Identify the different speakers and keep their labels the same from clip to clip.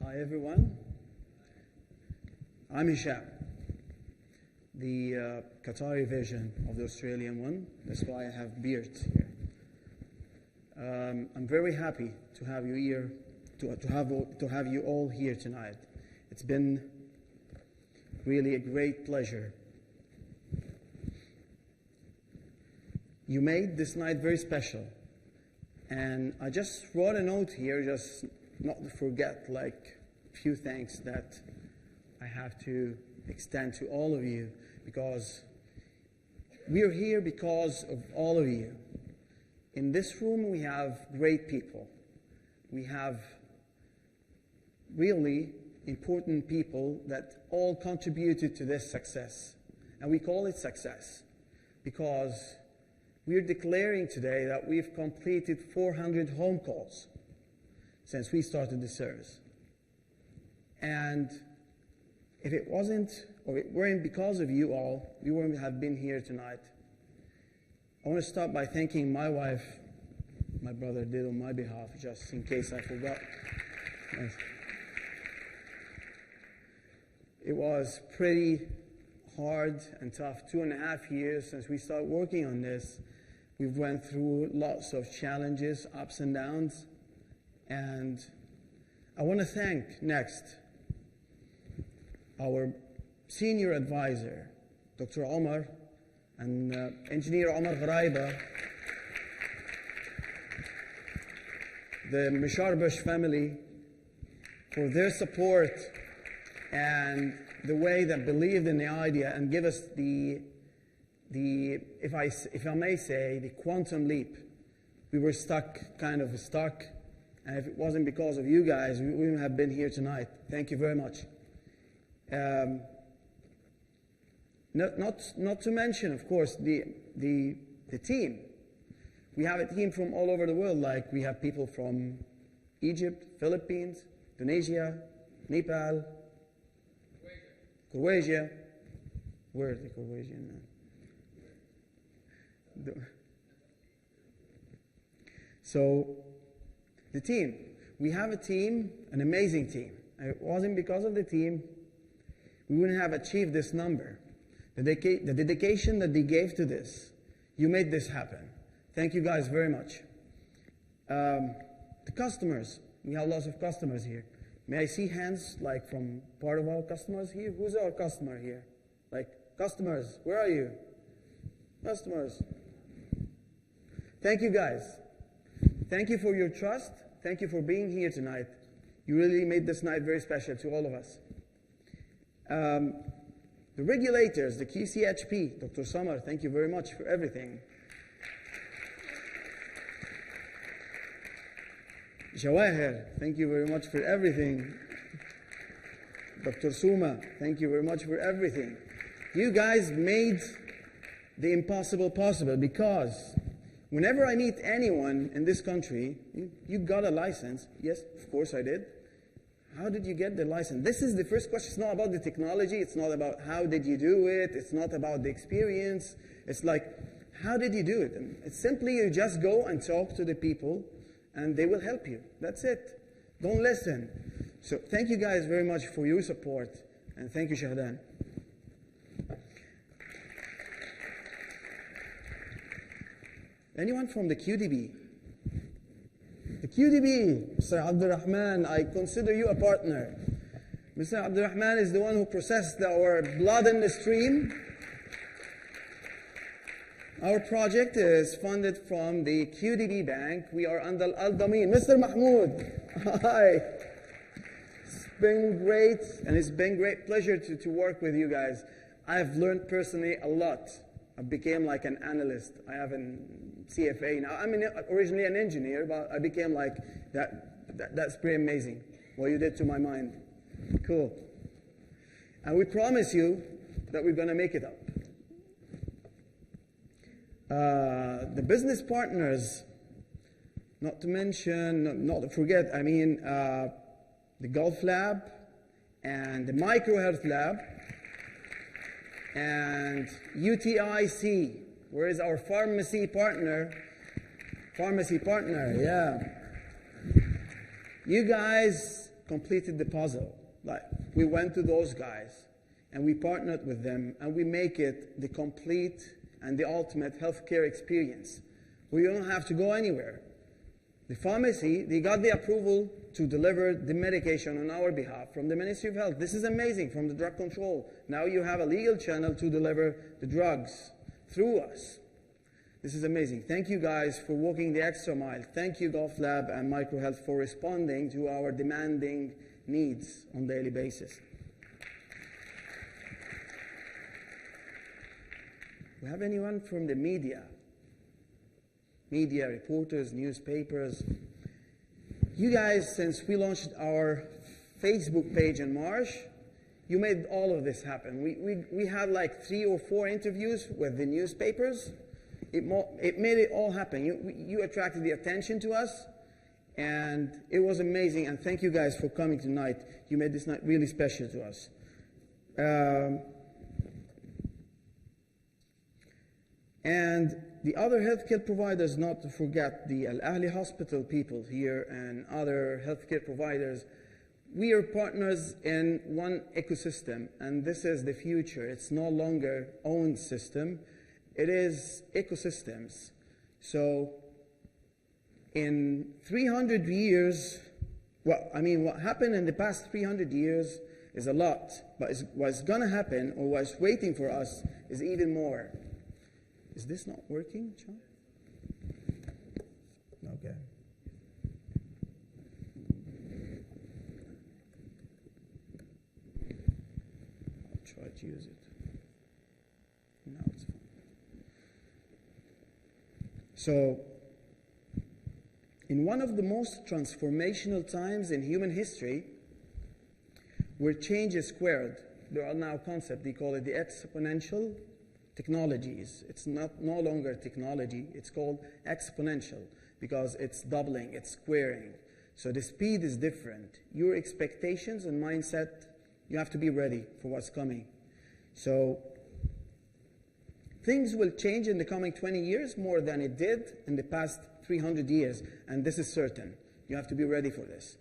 Speaker 1: Hi everyone, I'm Hesham, the Qatari version of the Australian one. That's why I have beard here. I'm very happy to have you here, to have you all here tonight. It's been really a great pleasure. You made this night very special, and I just wrote a note here, just not to forget, like a few thanks that I have to extend to all of you, because we are here because of all of you. In this room, we have great people. We have really important people that all contributed to this success. And we call it success because we are declaring today that we've completed 400 home calls since we started the service. And if it wasn't, or it weren't because of you all, we wouldn't have been here tonight. I want to start by thanking my wife, my brother did on my behalf, just in case I forgot. It was pretty hard and tough, 2.5 years since we started working on this. We've went through lots of challenges, ups and downs, and I want to thank next our senior advisor, Dr. Omar, and Engineer Omar Gharaiba, the Misharbash family, for their support and the way that believed in the idea and give us if I may say, the quantum leap. We were kind of stuck, and if it wasn't because of you guys, we wouldn't have been here tonight. Thank you very much. Not to mention, of course, the team. We have a team from all over the world. Like we have people from Egypt, Philippines, Tunisia, Nepal, Croatia. Where is the Croatian now? So, the team. We have a team, an amazing team. And it wasn't because of the team, we wouldn't have achieved this number. The dedication that they gave to this, you made this happen. Thank you guys very much. The customers, we have lots of customers here. May I see hands like from part of our customers here? Who's our customer here? Like, customers, where are you? Customers. Thank you guys. Thank you for your trust. Thank you for being here tonight. You really made this night very special to all of us. The regulators, the QCHP, Dr. Samar, thank you very much for everything. Jawahir, thank you very much for everything. Dr. Suma, thank you very much for everything. You guys made the impossible possible, because whenever I meet anyone in this country, you got a license. Yes, of course I did. How did you get the license? This is the first question. It's not about the technology. It's not about how did you do it. It's not about the experience. It's like, how did you do it? And it's simply you just go and talk to the people, and they will help you. That's it. Don't listen. So thank you guys very much for your support, and thank you, Shahdan. Anyone from the QDB? The QDB, Mr. Abdurrahman, I consider you a partner. Mr. Abdurrahman is the one who processed our blood in the stream. Our project is funded from the QDB Bank. We are under Al-Damin. Mr. Mahmoud, hi. It's been great, and it's been great pleasure to work with you guys. I've learned personally a lot. I became like an analyst. I have a CFA now. I'm originally an engineer, but I became like that. That's pretty amazing what you did to my mind. Cool. And we promise you that we're going to make it up. The business partners, not to mention, not to forget, I mean, the Gulf Lab and the Micro Health Lab and UTIC. Where is our pharmacy partner? Pharmacy partner, yeah. You guys completed the puzzle. Like, we went to those guys, and we partnered with them, and we make it the complete and the ultimate healthcare experience. We don't have to go anywhere. The pharmacy, they got the approval to deliver the medication on our behalf from the Ministry of Health. This is amazing, from the drug control. Now you have a legal channel to deliver the drugs through us. This is amazing. Thank you guys for walking the extra mile. Thank you, Golf Lab and MicroHealth, for responding to our demanding needs on a daily basis. We have anyone from the media? Media, reporters, newspapers. You guys, since we launched our Facebook page in March, you made all of this happen. We had like 3 or 4 interviews with the newspapers. It made it all happen. You attracted the attention to us, and it was amazing. And thank you guys for coming tonight. You made this night really special to us. And the other healthcare providers, not to forget the Al Ahli Hospital people here and other healthcare providers, we are partners in one ecosystem, and this is the future. It's no longer own system, it is ecosystems. So in 300 years, what happened in the past 300 years is a lot, but what's going to happen, or what's waiting for us, is even more. Is this not working, John? Okay. I'll try to use it. Now it's fine. So, in one of the most transformational times in human history, where change is squared, there are now concepts, they call it the exponential technologies. It's no longer technology, it's called exponential, because it's doubling, it's squaring. So the speed is different. Your expectations and mindset, you have to be ready for what's coming. So things will change in the coming 20 years more than it did in the past 300 years, and this is certain. You have to be ready for this.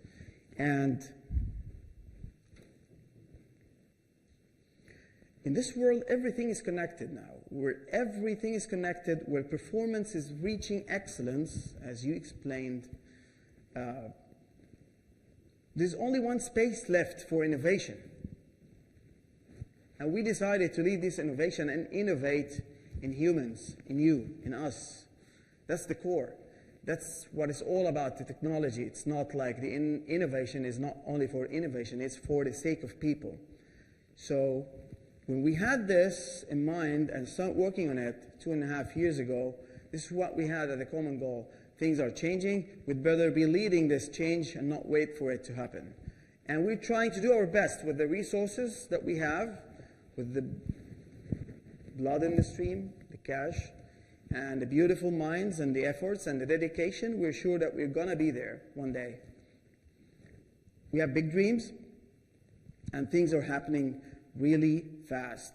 Speaker 1: And in this world, everything is connected now. Where everything is connected, where performance is reaching excellence, as you explained, there's only one space left for innovation. And we decided to lead this innovation and innovate in humans, in you, in us. That's the core. That's what it's all about, the technology. It's not like the innovation is not only for innovation, it's for the sake of people. So when we had this in mind and started working on it 2.5 years ago, this is what we had as a common goal. Things are changing. We'd better be leading this change and not wait for it to happen. And we're trying to do our best with the resources that we have, with the blood in the stream, the cash, and the beautiful minds and the efforts and the dedication. We're sure that we're going to be there one day. We have big dreams, and things are happening really fast.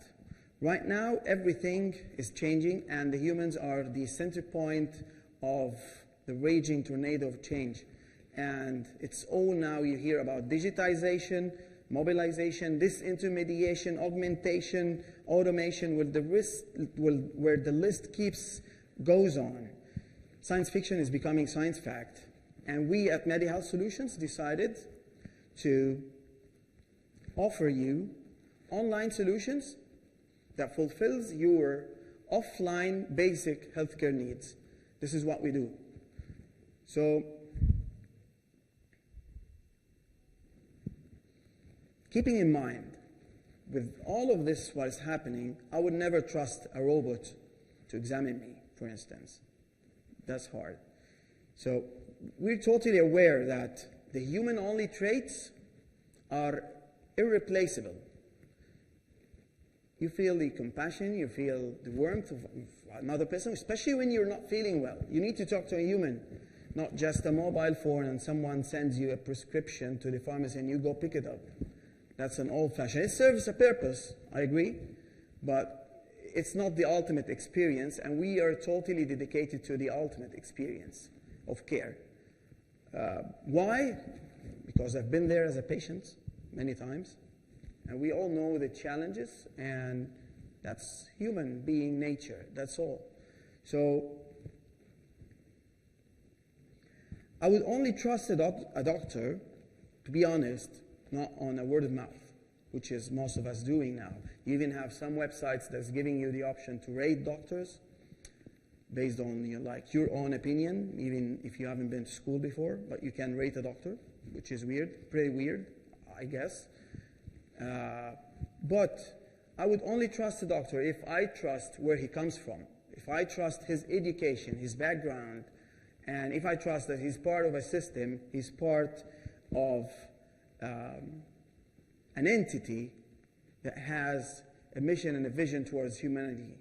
Speaker 1: Right now, everything is changing, and the humans are the center point of the raging tornado of change. And it's all now you hear about digitization, mobilization, disintermediation, augmentation, automation, where the list goes on. Science fiction is becoming science fact. And we at Medihealth Solutions decided to offer you online solutions that fulfills your offline basic healthcare needs. This is what we do. So, keeping in mind, with all of this what is happening, I would never trust a robot to examine me, for instance. That's hard. So, we're totally aware that the human-only traits are irreplaceable. You feel the compassion, you feel the warmth of another person, especially when you're not feeling well. You need to talk to a human, not just a mobile phone and someone sends you a prescription to the pharmacy and you go pick it up. That's an old-fashioned. It serves a purpose, I agree, but it's not the ultimate experience, and we are totally dedicated to the ultimate experience of care. Why? because I've been there as a patient many times. And we all know the challenges, and that's human being nature, that's all. So I would only trust a doctor, to be honest, not on a word of mouth, which is most of us doing now. You even have some websites that's giving you the option to rate doctors based on your own opinion, even if you haven't been to school before, but you can rate a doctor, which is weird, pretty weird, I guess. But I would only trust a doctor if I trust where he comes from, if I trust his education, his background, and if I trust that he's part of a system, he's part of an entity that has a mission and a vision towards humanity.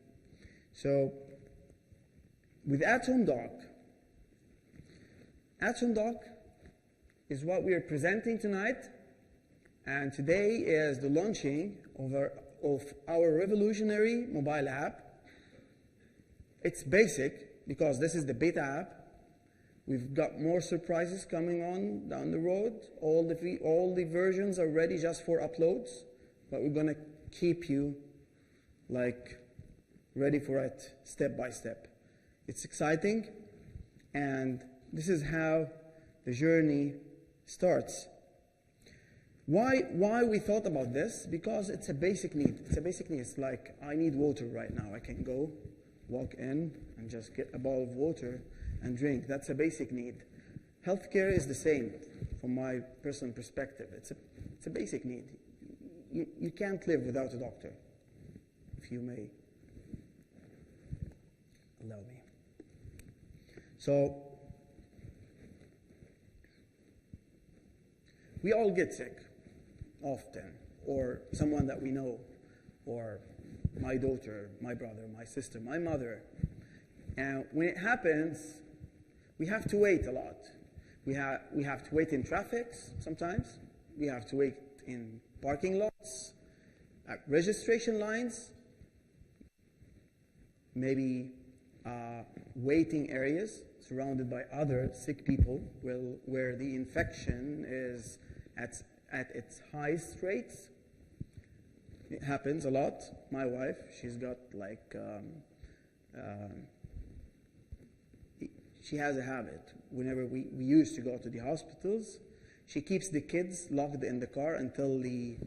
Speaker 1: So with At-Home Doc is what we are presenting tonight, and today is the launching of our revolutionary mobile app. It's basic because this is the beta app. We've got more surprises coming on down the road. All the versions are ready just for uploads, but we're going to keep you ready for it step by step. It's exciting, and this is how the journey starts. Why we thought about this? Because it's a basic need. It's a basic need. It's like, I need water right now. I can go, walk in, and just get a bowl of water and drink. That's a basic need. Healthcare is the same from my personal perspective. It's a basic need. You can't live without a doctor, if you may allow me. So we all get sick often, or someone that we know, or my daughter, my brother, my sister, my mother. And when it happens, we have to wait a lot. We have to wait in traffic sometimes. We have to wait in parking lots, at registration lines, maybe waiting areas surrounded by other sick people where the infection is at its highest rates. It happens a lot. My wife, she's got she has a habit. Whenever we used to go to the hospitals, she keeps the kids locked in the car until the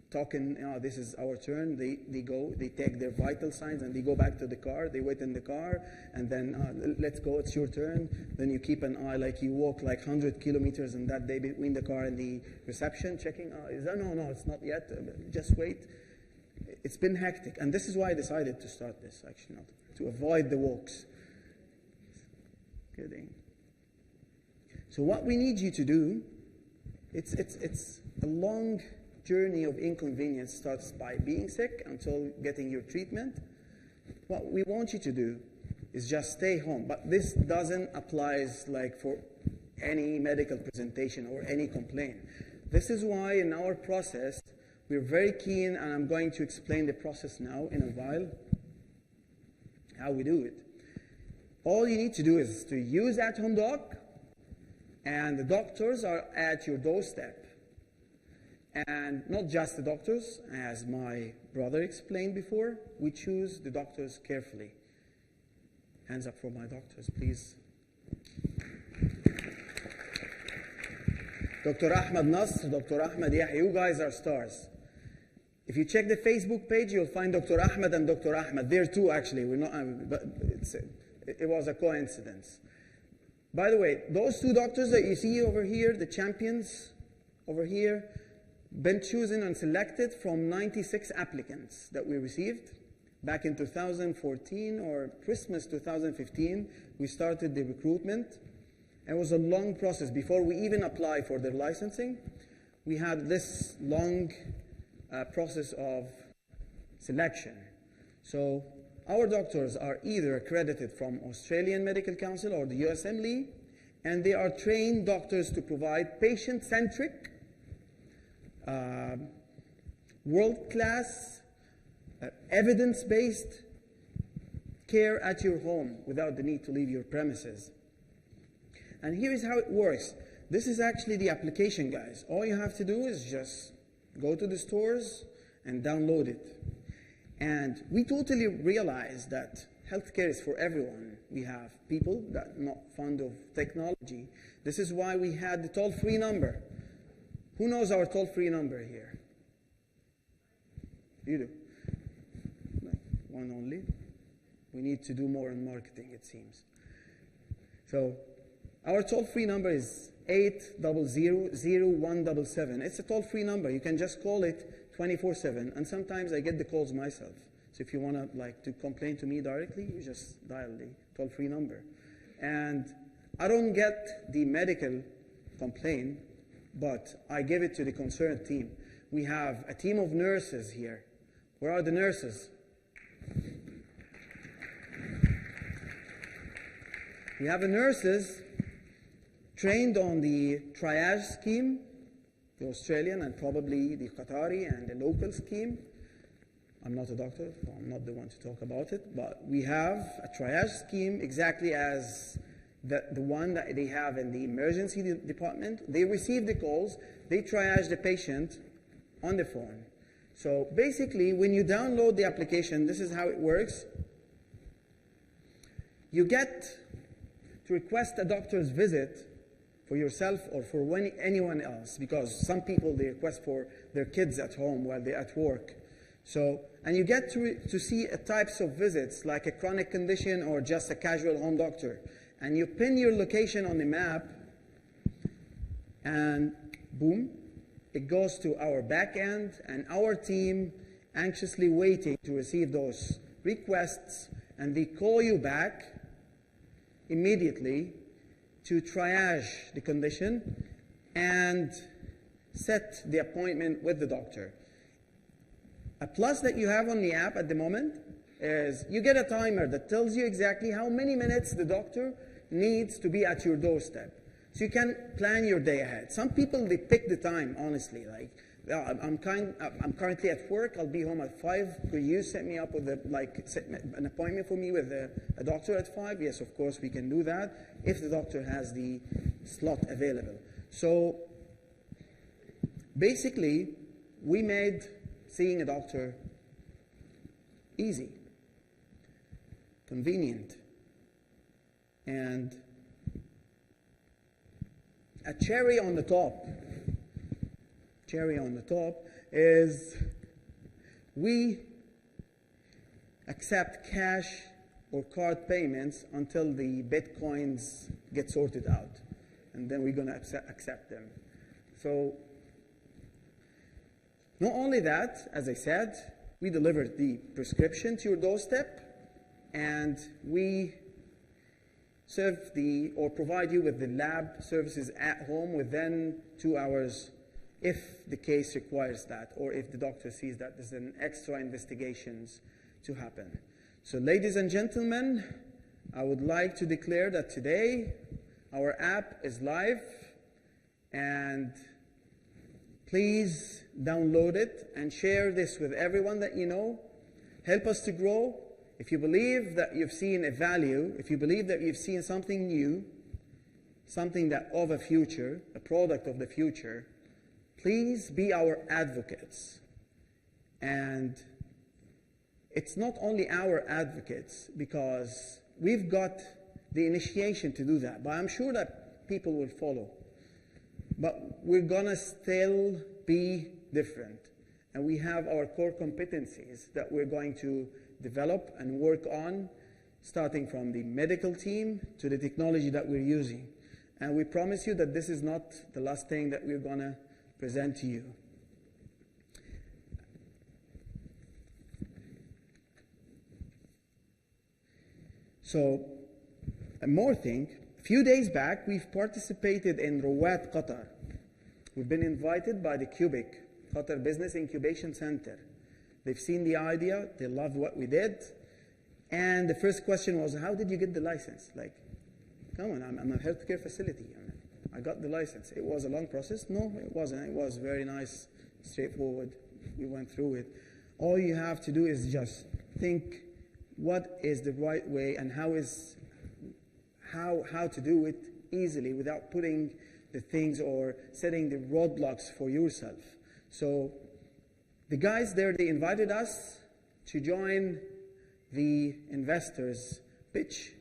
Speaker 1: talking, this is our turn. They go, they take their vital signs, and they go back to the car. They wait in the car, and then let's go, it's your turn. Then you keep an eye, you walk 100 kilometers in that day between the car and the reception, checking, no, it's not yet, just wait. It's been hectic, and this is why I decided to start this, actually, not to avoid the walks. Kidding. So what we need you to do, it's a long journey of inconvenience. Starts by being sick until getting your treatment. What we want you to do is just stay home. But this doesn't apply for any medical presentation or any complaint. This is why in our process, we're very keen, and I'm going to explain the process now in a while, how we do it. All you need to do is to use At-Home Doc, and the doctors are at your doorstep. And not just the doctors, as my brother explained before, we choose the doctors carefully. Hands up for my doctors, please. Dr. Ahmed Nasr, Dr. Ahmed Yahya, you guys are stars. If you check the Facebook page, you'll find Dr. Ahmed and Dr. Ahmed. There too, actually. We're not, but it was a coincidence. By the way, those two doctors that you see over here, the champions over here, been chosen and selected from 96 applicants that we received. Back in 2014 or Christmas 2015, we started the recruitment. It was a long process. Before we even apply for their licensing, we had this long process of selection. So our doctors are either accredited from Australian Medical Council or the USMLE, and they are trained doctors to provide patient-centric, world-class, evidence-based care at your home without the need to leave your premises. And here is how it works. This is actually the application, guys. All you have to do is just go to the stores and download it. And we totally realize that healthcare is for everyone. We have people that are not fond of technology. This is why we had the toll-free number. Who knows our toll-free number here? You do. Like one only. We need to do more in marketing, it seems. So our toll-free number is 800-0177. It's a toll-free number. You can just call it 24/7. And sometimes I get the calls myself. So if you want to complain to me directly, you just dial the toll-free number. And I don't get the medical complaint, but I give it to the concerned team. We have a team of nurses here. Where are the nurses? We have nurses trained on the triage scheme, the Australian and probably the Qatari and the local scheme. I'm not a doctor, so I'm not the one to talk about it, but we have a triage scheme exactly as the one that they have in the emergency department. They receive the calls, they triage the patient on the phone. So basically, when you download the application, this is how it works. You get to request a doctor's visit for yourself or for anyone else, because some people, they request for their kids at home while they're at work. So, and you get to see types of visits, like a chronic condition or just a casual home doctor. And you pin your location on the map, and boom, it goes to our back end, and our team anxiously waiting to receive those requests, and they call you back immediately to triage the condition and set the appointment with the doctor. A plus that you have on the app at the moment is you get a timer that tells you exactly how many minutes the doctor needs to be at your doorstep. So you can plan your day ahead. Some people, they pick the time, honestly. Like, I'm currently at work, I'll be home at 5. Could you set me up with set an appointment for me with a doctor at 5? Yes, of course, we can do that if the doctor has the slot available. So basically, we made seeing a doctor easy, convenient, and a cherry on the top is we accept cash or card payments until the Bitcoins get sorted out. And then we're going to accept them. So not only that, as I said, we deliver the prescription to your doorstep, and we serve or provide you with the lab services at home within 2 hours if the case requires that, or if the doctor sees that there's an extra investigations to happen. So ladies and gentlemen, I would like to declare that today our app is live, and please download it and share this with everyone that you know. Help us to grow. If you believe that you've seen a value, if you believe that you've seen something new, something that of a future, a product of the future, please be our advocates. And it's not only our advocates, because we've got the initiation to do that, but I'm sure that people will follow. But we're gonna still be different. And we have our core competencies that we're going to develop and work on, starting from the medical team to the technology that we're using. And we promise you that this is not the last thing that we're going to present to you. So, one more thing. A few days back, we've participated in Rawat Qatar. We've been invited by the Cubic, Qatar Business Incubation Center. They've seen the idea, they loved what we did, and the first question was, how did you get the license? Like, come on, I'm a healthcare facility. I got the license. It was a long process. No, it wasn't. It was very nice, straightforward. We went through it. All you have to do is just think what is the right way and how to do it easily without putting the things or setting the roadblocks for yourself. So the guys there, they invited us to join the investors pitch,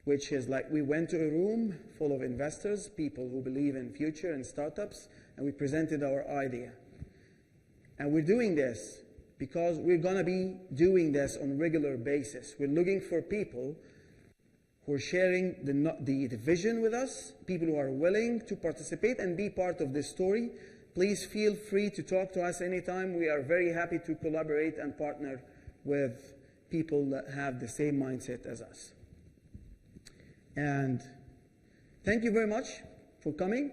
Speaker 1: which is like we went to a room full of investors, people who believe in future and startups, and we presented our idea. And we're doing this because we're going to be doing this on a regular basis. We're looking for people who are sharing the vision with us, people who are willing to participate and be part of this story. Please feel free to talk to us anytime. We are very happy to collaborate and partner with people that have the same mindset as us. And thank you very much for coming.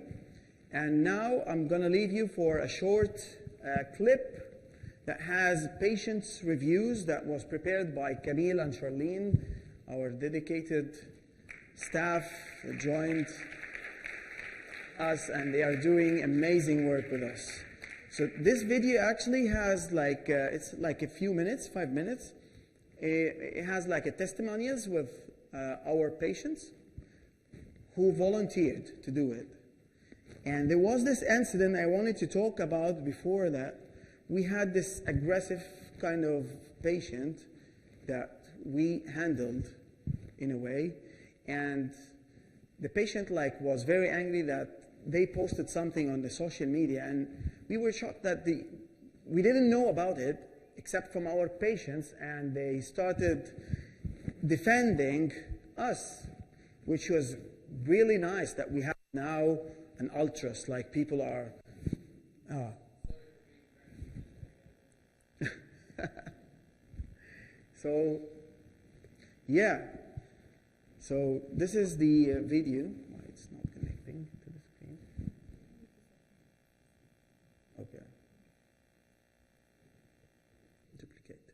Speaker 1: And now I'm going to leave you for a short clip that has patients' reviews that was prepared by Camille and Charlene, our dedicated staff who joined us, and they are doing amazing work with us. So this video actually has like, it's like a few minutes, 5 minutes. It has like a testimonials with our patients who volunteered to do it. And there was this incident I wanted to talk about before that. We had this aggressive kind of patient that we handled in a way, and the patient like was very angry that they posted something on the social media, and we were shocked that we didn't know about it except from our patients, and they started defending us, which was really nice that we have now an ultras, like people are so yeah, so this is the video. Why it's not connecting to the screen? Okay, duplicate.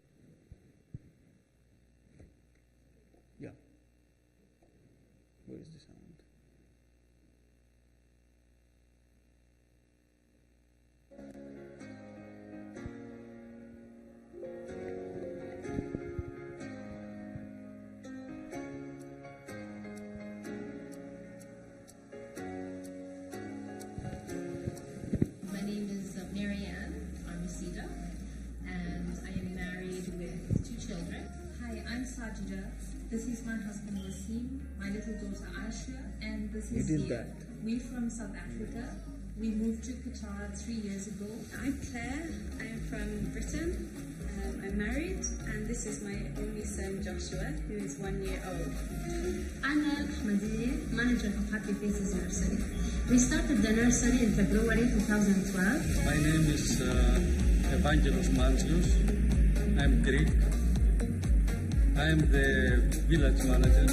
Speaker 1: Yeah, where is the sound?
Speaker 2: This is my husband Wasim, my little daughter Aisha, and this is Zia. We're from South Africa. We moved to Qatar 3 years ago.
Speaker 3: I'm Claire. I am from Britain. I'm married, and this is my only son Joshua, who is 1 year old.
Speaker 2: Anna Ahmadi, manager of Happy Faces Nursery. We started the nursery in February 2012.
Speaker 4: My name is Evangelos Manzios. I'm Greek. I am the village manager.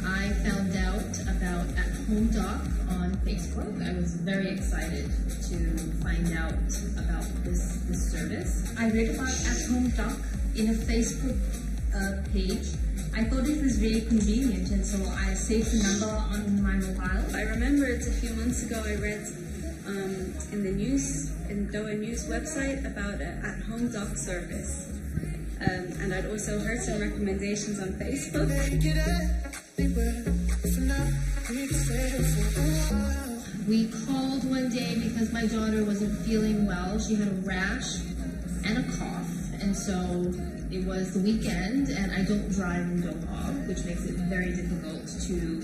Speaker 2: I found out about At Home Doc on Facebook. I was very excited to find out about this service. I read about At Home Doc in a Facebook page. I thought it was really convenient, and so I saved the number on my mobile.
Speaker 3: I remember it's a few months ago I read in the news, in Doha News website, about an at-home doc service. And I'd also heard some recommendations on Facebook.
Speaker 2: We called one day because my daughter wasn't feeling well. She had a rash and a cough, and so it was the weekend, and I don't drive in Doha, which makes it very difficult to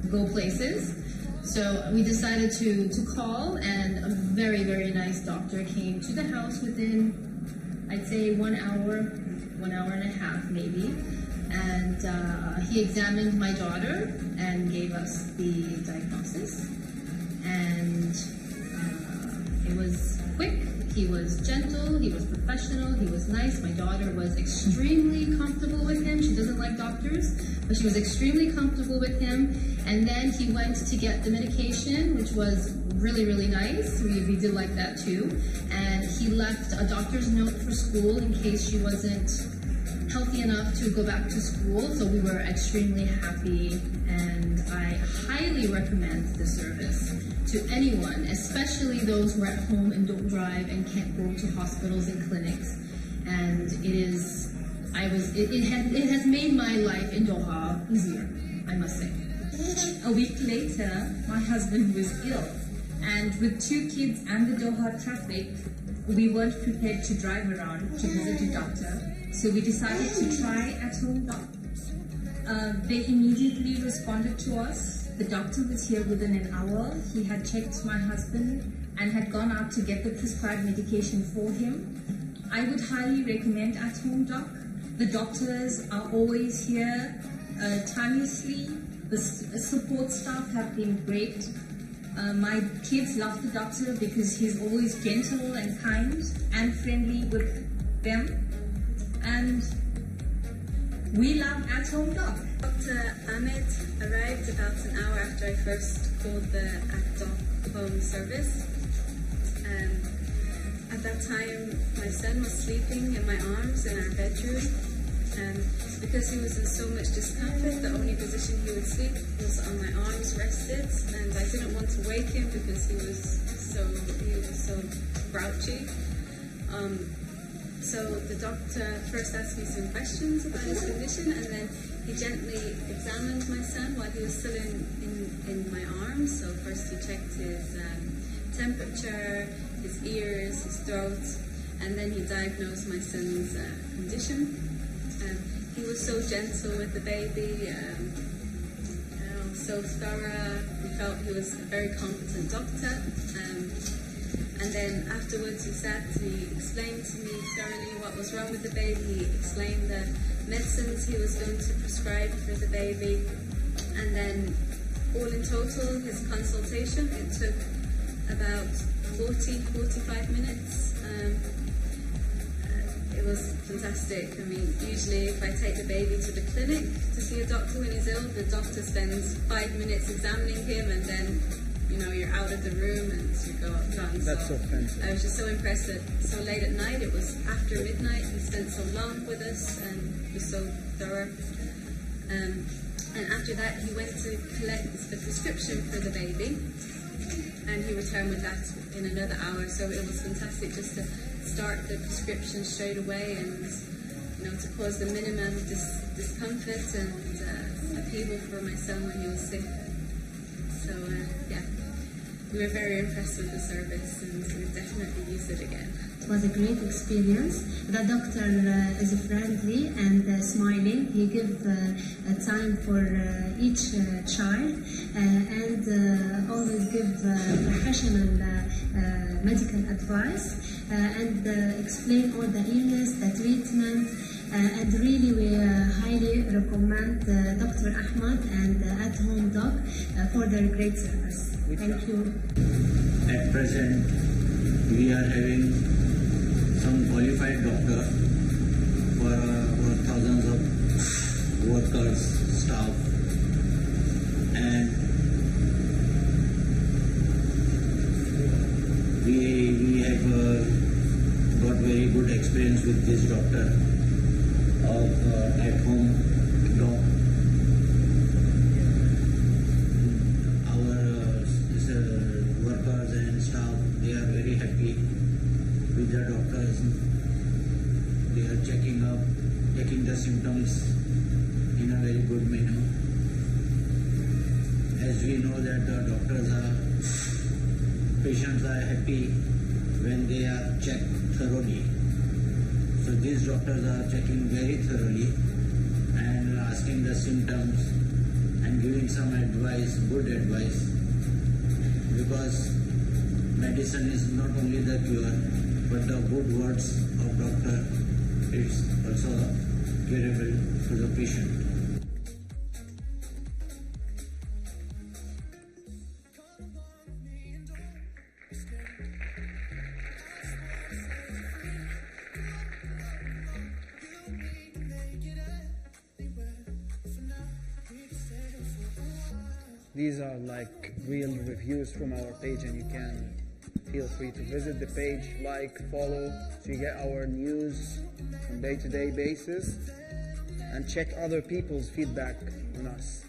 Speaker 2: go places. So we decided to call, and a very, very nice doctor came to the house within, I'd say 1 hour, 1 hour and a half maybe. And he examined my daughter and gave us the diagnosis. And it was quick, he was gentle, he was professional, he was nice. My daughter was extremely comfortable with him. She doesn't like doctors, but she was extremely comfortable with him. And then he went to get the medication, which was really, really nice. We did like that too. And he left a doctor's note for school in case she wasn't healthy enough to go back to school. So we were extremely happy, and I highly recommend the service to anyone, especially those who are at home and don't drive and can't go to hospitals and clinics. And it has made my life in Doha easier. I must say. A week later, my husband was ill, and with 2 kids and the Doha traffic, we weren't prepared to drive around to visit a doctor, so we decided to try at-home doc. They immediately responded to us. The doctor was here within an hour. He had checked my husband and had gone out to get the prescribed medication for him. I would highly recommend at-home doc. The doctors are always here timelessly. The support staff have been great. My kids love the doctor because he's always gentle and kind and friendly with them. And we love at-home doc.
Speaker 3: Dr. Ahmed arrived about an hour after I first called the at-doc home service. At that time, my son was sleeping in my arms in our bedroom. Because he was in so much discomfort, the only position he would sleep was on my arms rested, and I didn't want to wake him because he was so grouchy. So the doctor first asked me some questions about his condition, and then he gently examined my son while he was still in my arms. So first he checked his temperature, his ears, his throat, and then he diagnosed my son's condition. He was so gentle with the baby, so thorough. We felt he was a very competent doctor. And then afterwards he explained to me thoroughly what was wrong with the baby. He explained the medicines he was going to prescribe for the baby. And then all in total, his consultation, it took about 40-45 minutes. It was fantastic. I mean, usually if I take the baby to the clinic to see a doctor when he's ill, the doctor spends 5 minutes examining him, and then, you're out of the room and you go up front.
Speaker 1: That's so fancy.
Speaker 3: I was just so impressed that so late at night, it was after midnight, he spent so long with us and he was so thorough. And after that, he went to collect the prescription for the baby, and he returned with that in another hour. So it was fantastic just to start the prescription straight away, and to cause the minimum discomfort and upheaval for my son when he was sick. So we were very impressed with the service, and we would definitely use it again.
Speaker 5: It was a great experience. The doctor is friendly and smiling. He gives time for each child and always give professional medical advice and explain all the illness, the treatment. And really we highly recommend Dr. Ahmad and at-home doc for their great service. Thank you.
Speaker 6: At present, we are having some qualified doctor for thousands of workers, staff, and we have got very good experience with this doctor of at-home doc. Workers and staff, they are very happy with the doctors. They are checking the symptoms in a very good manner. As we know that the patients are happy when they are checked thoroughly. So these doctors are checking very thoroughly and asking the symptoms and giving some advice, good advice. Because medicine is not only the cure, but the good words of doctor is also curable to the patient.
Speaker 1: These are like real reviews from our page, and you can feel free to visit the page, like, follow, so you get our news on day-to-day basis, and check other people's feedback on us.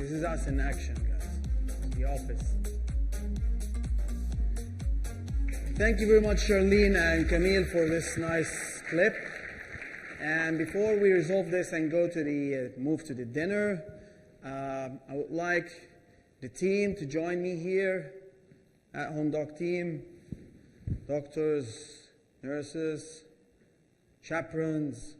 Speaker 1: This is us in action, guys. The office. Thank you very much, Charlene and Camille, for this nice clip. And before we resolve this and go to the move to the dinner, I would like the team to join me here, at Home Doc team, doctors, nurses, chaperones.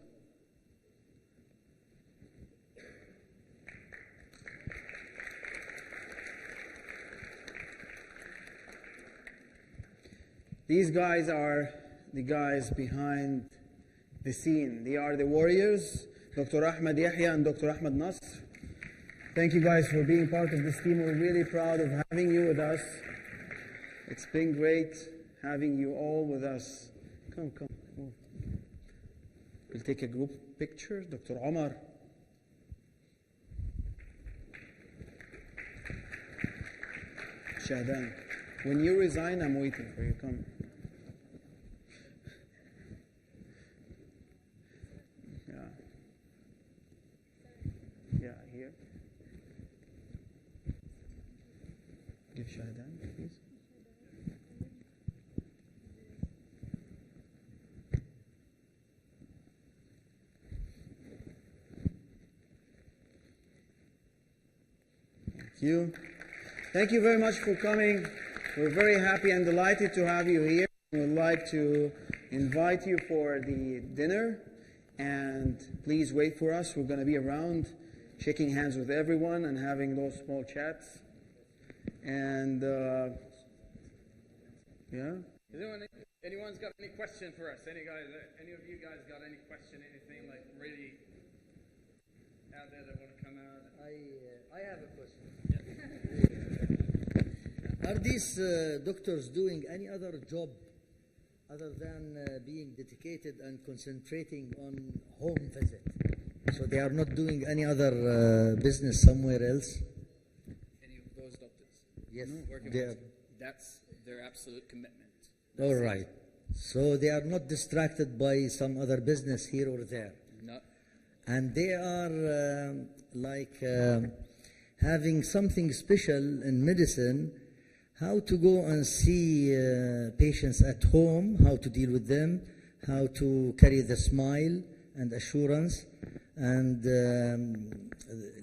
Speaker 1: These guys are the guys behind the scene. They are the warriors, Dr. Ahmed Yahya and Dr. Ahmed Nasr. Thank you guys for being part of this team. We're really proud of having you with us. It's been great having you all with us. Come, move. We'll take a group picture. Dr. Omar. Shahdan. When you resign, I'm waiting for you. Come. Yeah, here. Give Shahdan, please. Thank you. Thank you very much for coming. We're very happy and delighted to have you here. We would like to invite you for the dinner, and please wait for us. We're going to be around, shaking hands with everyone and having those small chats. And yeah.
Speaker 7: Anyone's got any question for us? Any of you guys got any question? Anything like really out there that want to come out?
Speaker 8: I have a question. Are these doctors doing any other job other than being dedicated and concentrating on home visit? So they are not doing any other business somewhere else?
Speaker 7: Any of those doctors?
Speaker 8: Yes.
Speaker 7: That's their absolute commitment.
Speaker 8: All right. So they are not distracted by some other business here or there?
Speaker 7: No.
Speaker 8: And they are having something special in medicine, how to go and see patients at home, how to deal with them, how to carry the smile and assurance, and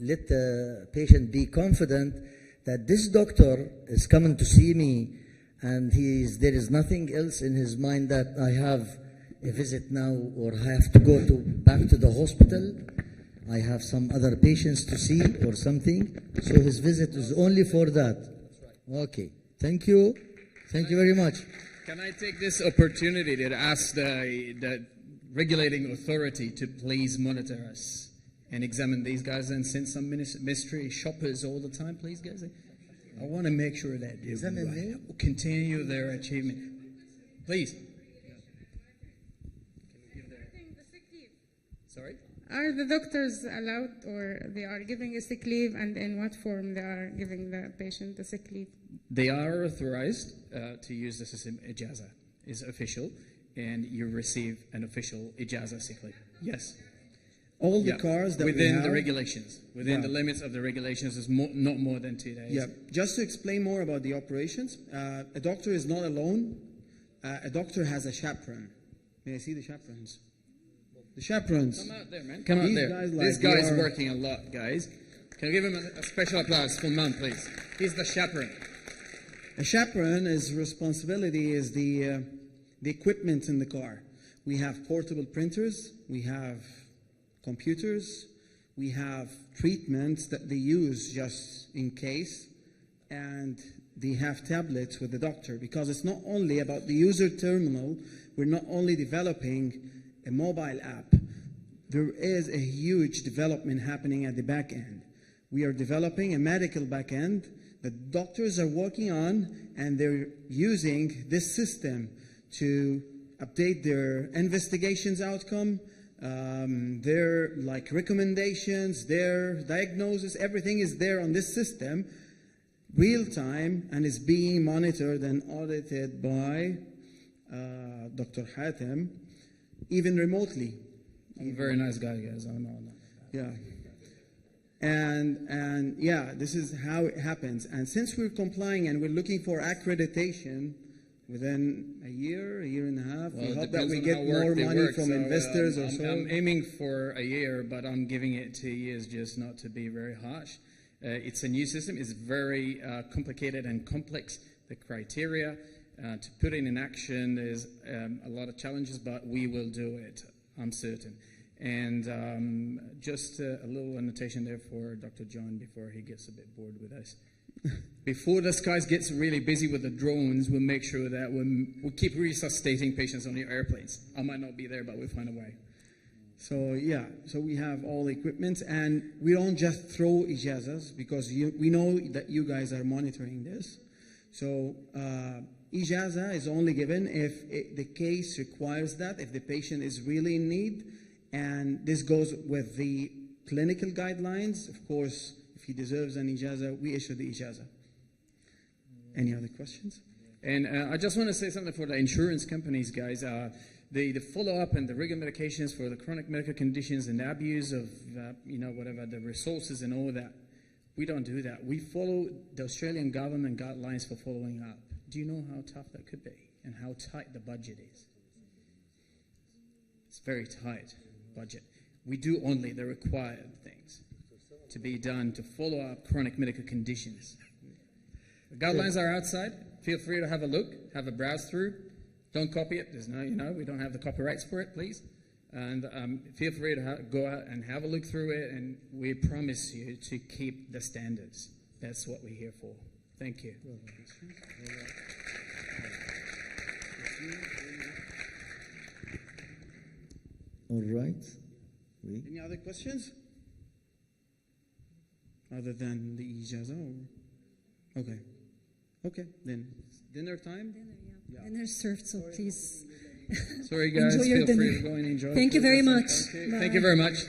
Speaker 8: let the patient be confident that this doctor is coming to see me, and there is nothing else in his mind that I have a visit now or have to go back to the hospital. I have some other patients to see or something. So his visit is only for that. Okay. Thank you. Thank you very much.
Speaker 7: Can I take this opportunity to ask the regulating authority to please monitor us and examine these guys and send some mystery shoppers all the time, please, guys? I want to make sure that they continue their achievement. Please. Sorry?
Speaker 9: Are the doctors allowed, or they are giving a sick leave, and in what form they are giving the patient the sick leave?
Speaker 7: They are authorized to use the system. Ijaza is official, and you receive an official Ijaza sick leave. Yes.
Speaker 1: All the cars that
Speaker 7: within the regulations, within the limits of the regulations, is not more than 2 days.
Speaker 1: Yeah. Just to explain more about the operations, a doctor is not alone. A doctor has a chaperone. May I see the chaperones? The chaperones.
Speaker 7: Come out there, man. Come out there. This guy is working a lot, guys. Can I give him a special applause for Mom, please? He's the chaperone.
Speaker 1: A chaperone's responsibility is the equipment in the car. We have portable printers. We have computers. We have treatments that they use just in case. And they have tablets with the doctor, because it's not only about the user terminal. We're not only developing a mobile app. There is a huge development happening at the back end. We are developing a medical back end that doctors are working on, and they're using this system to update their investigations outcome, their recommendations, their diagnosis. Everything is there on this system, real time, and is being monitored and audited by Dr. Hatem, even remotely.
Speaker 7: I'm a very nice guy, guys. I know.
Speaker 1: Yeah. And yeah, this is how it happens. And since we're complying and we're looking for accreditation within a year and a half, we hope that we get more money from investors or so.
Speaker 7: I'm aiming for a year, but I'm giving it 2 years just not to be very harsh. It's a new system. It's very complicated and complex. The criteria to put it in action, there's a lot of challenges, but we will do it, I'm certain. And just a little annotation there for Dr. John before he gets a bit bored with us. Before the skies gets really busy with the drones, we'll make sure that we'll keep resuscitating patients on the airplanes. I might not be there, but we'll find a way.
Speaker 1: So yeah, so we have all the equipment, and we don't just throw ijazas because we know that you guys are monitoring this. So ijaza is only given if the case requires that, if the patient is really in need, and this goes with the clinical guidelines. Of course, if he deserves an ijaza, we issue the ijaza. Any other questions?
Speaker 7: And I just want to say something for the insurance companies, guys. The follow-up and the regular medications for the chronic medical conditions and the abuse of, whatever, the resources and all that, we don't do that. We follow the Australian government guidelines for following up. Do you know how tough that could be and how tight the budget is? It's very tight budget. We do only the required things to be done to follow up chronic medical conditions. The guidelines are outside. Feel free to have a look, have a browse through. Don't copy it. There's no, we don't have the copyrights for it, please. And feel free to go out and have a look through it, and we promise you to keep the standards. That's what we're here for. Thank you.
Speaker 8: All right.
Speaker 1: Any other questions? Other than the ijaza? Or? Okay. Okay, then dinner time?
Speaker 10: Dinner, yeah. Dinner's served, so please.
Speaker 7: Sorry, guys.
Speaker 10: Enjoy your
Speaker 7: Feel
Speaker 10: dinner.
Speaker 7: free to go and enjoy.
Speaker 10: Thank you very much.
Speaker 7: Okay. Thank you very much.